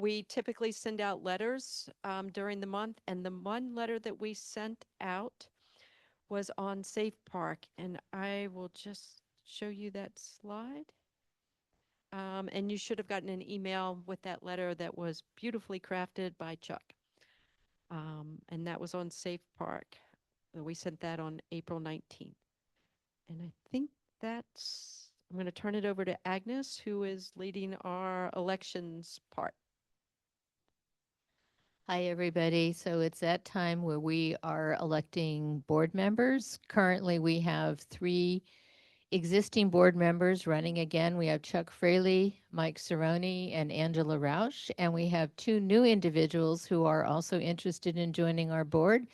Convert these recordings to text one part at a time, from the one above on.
We typically send out letters during the month, and the one letter that we sent out was on Safe Park, and I will just show you that slide. And you should have gotten an email with that letter that was beautifully crafted by Chuck. And that was on Safe Park. We sent that on April 19th. And I think I'm going to turn it over to Agnes, who is leading our elections part. Hi, everybody. So it's that time where we are electing board members. Currently, we have 3 existing board members running again. We have Chuck Fraleigh, Mike Serrone, and Angela Rausch. And we have 2 new individuals who are also interested in joining our board.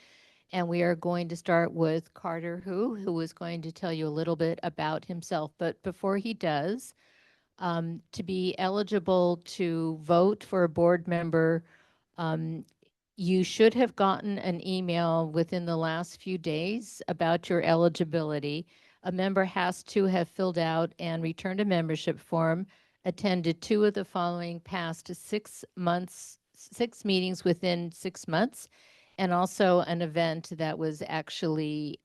And we are going to start with Carter who is going to tell you a little bit about himself. But before he does, to be eligible to vote for a board member, um, you should have gotten an email within the last few days about your eligibility. A member has to have filled out and returned a membership form, attended 2 of the following past 6 months, 6 meetings within 6 months, and also an event that was actually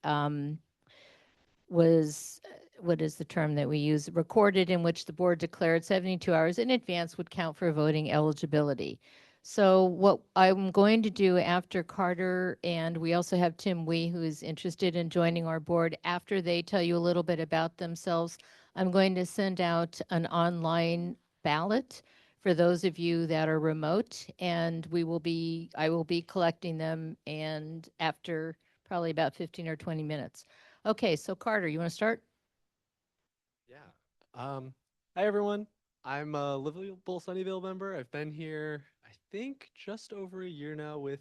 was what is the term that we use? Recorded, in which the board declared 72 hours in advance would count for voting eligibility. So what I'm going to do after Carter, and we also have Tim Wee, who is interested in joining our board, after they tell you a little bit about themselves, I'm going to send out an online ballot for those of you that are remote, and I will be collecting them, and after probably about 15 or 20 minutes. Okay, so Carter, you want to start? Yeah. Hi everyone. I'm a Livable Sunnyvale member. I've been here, I think, just over a year now with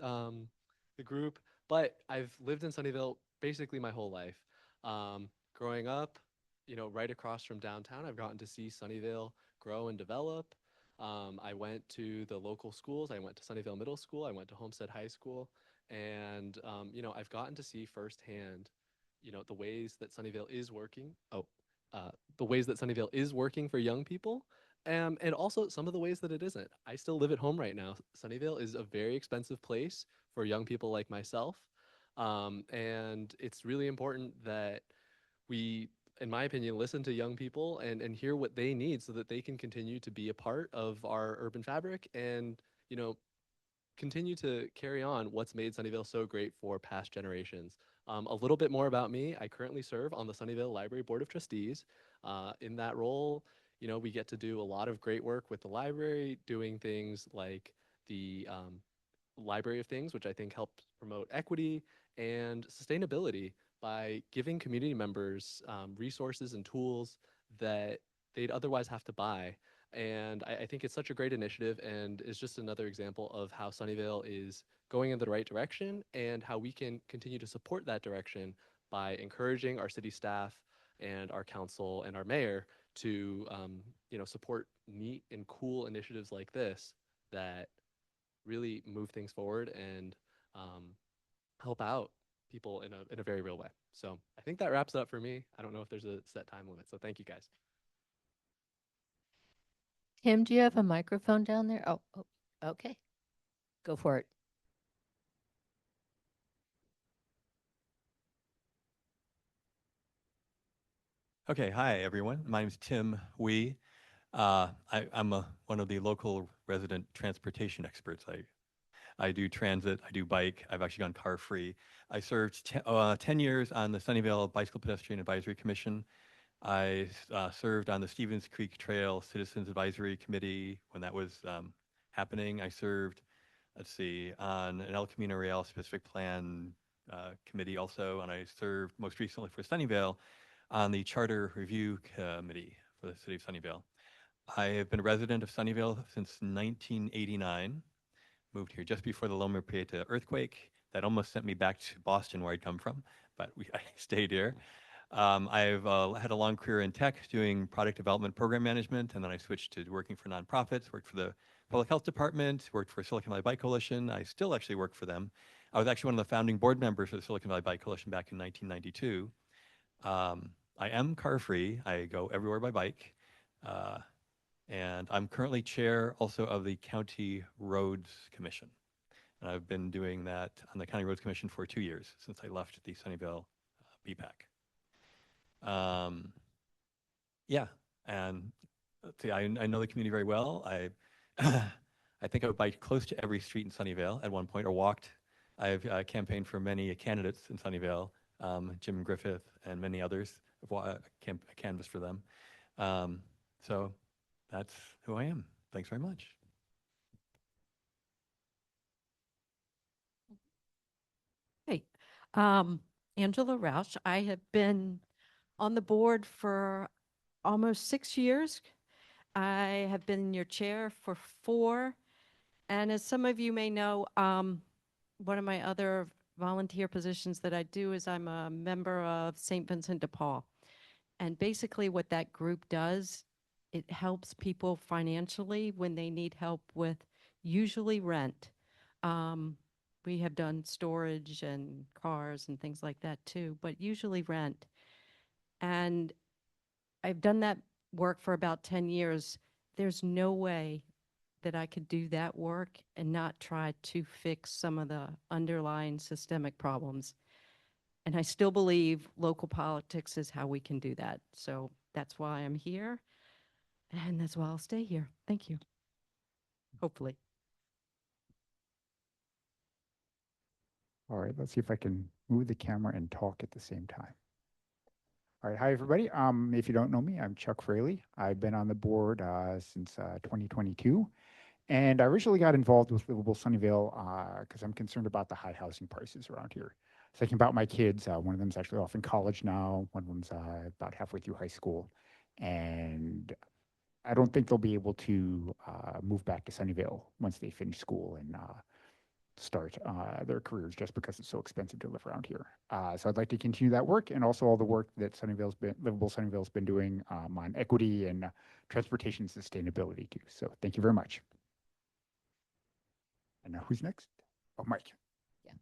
um, the group, but I've lived in Sunnyvale basically my whole life. Growing up, right across from downtown, I've gotten to see Sunnyvale grow and develop. I went to the local schools. I went to Sunnyvale Middle School. I went to Homestead High School, and I've gotten to see firsthand the ways that Sunnyvale is working. The ways that Sunnyvale is working for young people, and also some of the ways that it isn't. I still live at home right now. Sunnyvale is a very expensive place for young people like myself, and it's really important that we, in my opinion, listen to young people and hear what they need so that they can continue to be a part of our urban fabric and continue to carry on what's made Sunnyvale so great for past generations. A little bit more about me. I currently serve on the Sunnyvale Library Board of Trustees. In that role, we get to do a lot of great work with the library, doing things like the Library of Things, which I think helps promote equity and sustainability by giving community members resources and tools that they'd otherwise have to buy. And I think it's such a great initiative and is just another example of how Sunnyvale is going in the right direction and how we can continue to support that direction by encouraging our city staff and our council and our mayor to support neat and cool initiatives like this that really move things forward and um, help out people in a very real way. So I think that wraps it up for me. I don't know if there's a set time limit. So thank you guys. Tim, do you have a microphone down there? Oh, okay. Go for it. Okay, hi everyone. My name is Tim Wee. I'm one of the local resident transportation experts. I do transit, I do bike. I've actually gone car free. I served 10 years on the Sunnyvale Bicycle Pedestrian Advisory Commission. I served on the Stevens Creek Trail Citizens Advisory Committee when that was happening. I served, let's see, on an El Camino Real Specific Plan committee also, and I served most recently for Sunnyvale on the Charter Review Committee for the City of Sunnyvale. I have been a resident of Sunnyvale since 1989. Moved here just before the Loma Prieta earthquake. That almost sent me back to Boston, where I'd come from, but I stayed here. I've had a long career in tech, doing product development, program management, and then I switched to working for nonprofits, worked for the Public Health Department, worked for Silicon Valley Bike Coalition. I still actually work for them. I was actually one of the founding board members of the Silicon Valley Bike Coalition back in 1992. I am car free. I go everywhere by bike. Uh, And I'm currently chair also of the County Roads Commission. And I've been doing that on the County Roads Commission for 2 years since I left the Sunnyvale BPAC. Yeah, and let's see, I know the community very well. I think I would bike close to every street in Sunnyvale at one point, or walked. I've campaigned for many candidates in Sunnyvale, Jim Griffith and many others. Canvassed for them. So that's who I am. Thanks very much. Hey, um, Angela Rausch. I have been on the board for almost 6 years. I have been your chair for 4. And as some of you may know, one of my other volunteer positions that I do is I'm a member of St. Vincent de Paul. And basically what that group does, it helps people financially when they need help with usually rent. Um, we have done storage and cars and things like that too, but usually rent. And I've done that work for about 10 years. There's no way that I could do that work and not try to fix some of the underlying systemic problems. And I still believe local politics is how we can do that. So that's why I'm here. And that's why I'll stay here. Thank you. Hopefully. All right, let's see if I can move the camera and talk at the same time. All right, hi everybody. If you don't know me, I'm Chuck Fraley. I've been on the board since 2022, and I originally got involved with Livable Sunnyvale because I'm concerned about the high housing prices around here. Thinking about my kids, one of them's actually off in college now, one of them's about halfway through high school, and I don't think they'll be able to move back to Sunnyvale once they finish school and start their careers just because it's so expensive to live around here. So I'd like to continue that work and also all the work that Livable Sunnyvale's been doing on equity and transportation sustainability too. So thank you very much. And now who's next? Oh, Mike. Yeah.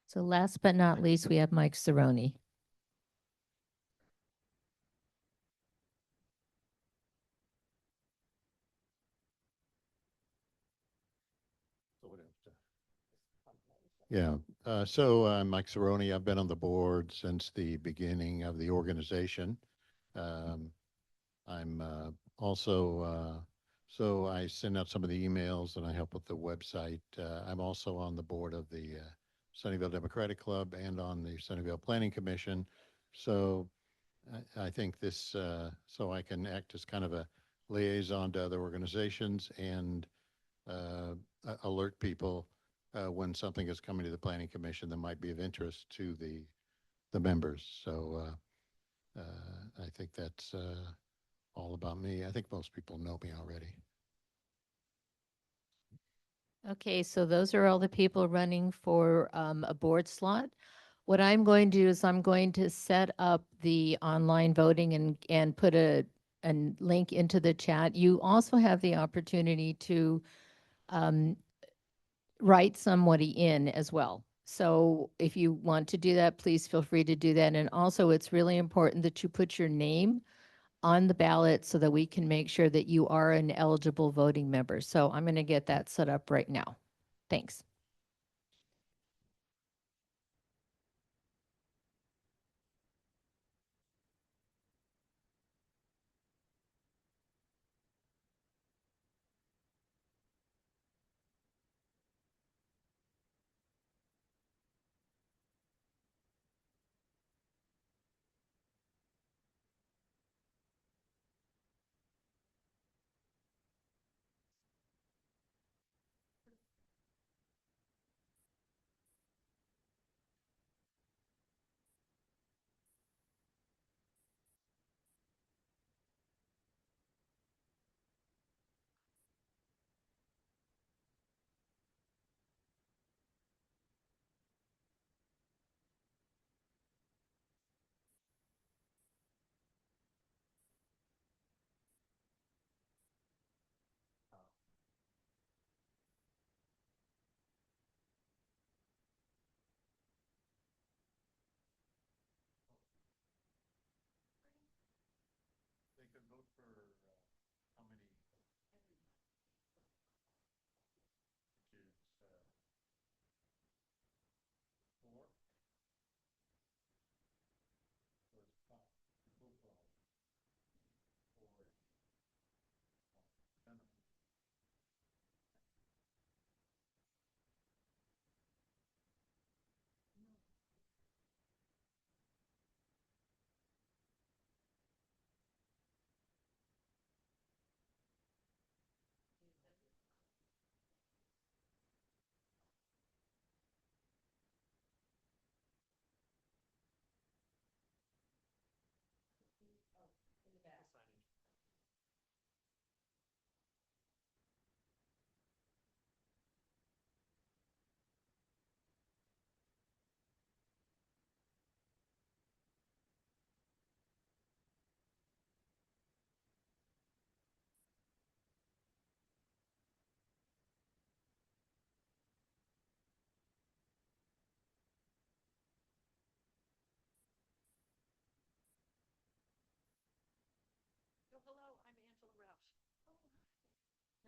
So last but not least, we have Mike Serrone. Yeah, so I'm Mike Serrone. I've been on the board since the beginning of the organization. I'm so I send out some of the emails and I help with the website. I'm also on the board of the Sunnyvale Democratic Club and on the Sunnyvale Planning Commission. So I think this, so I can act as kind of a liaison to other organizations and alert people when something is coming to the Planning Commission that might be of interest to the members. So I think that's all about me. I think most people know me already. Okay, so those are all the people running for a board slot. What I'm going to do is I'm going to set up the online voting and put a link into the chat. You also have the opportunity to write somebody in as well. So if you want to do that, please feel free to do that. And also, it's really important that you put your name on the ballot so that we can make sure that you are an eligible voting member. So I'm going to get that set up right now. Thanks.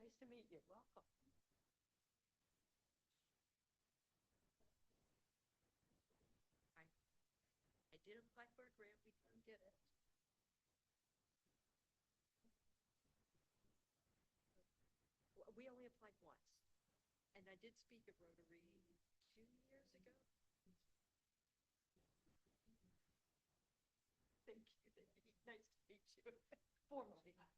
Nice to meet you. Welcome. I did apply for a grant. We didn't get it. We only applied once. And I did speak at Rotary 2 years ago. Thank you. Nice to meet you. Formally. Yes.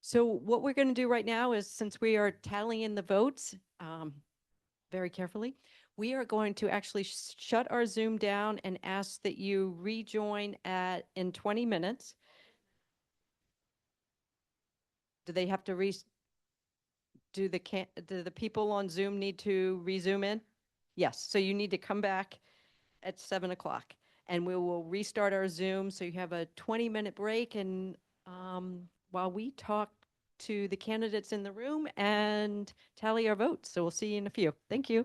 So what we're going to do right now is, since we are tallying the votes very carefully, we are going to actually shut our Zoom down and ask that you rejoin in 20 minutes. Do they have to do the people on Zoom need to resume in? Yes, so you need to come back at 7 o'clock and we will restart our Zoom. So you have a 20-minute break, and while we talk to the candidates in the room and tally our votes. So we'll see you in a few. Thank you.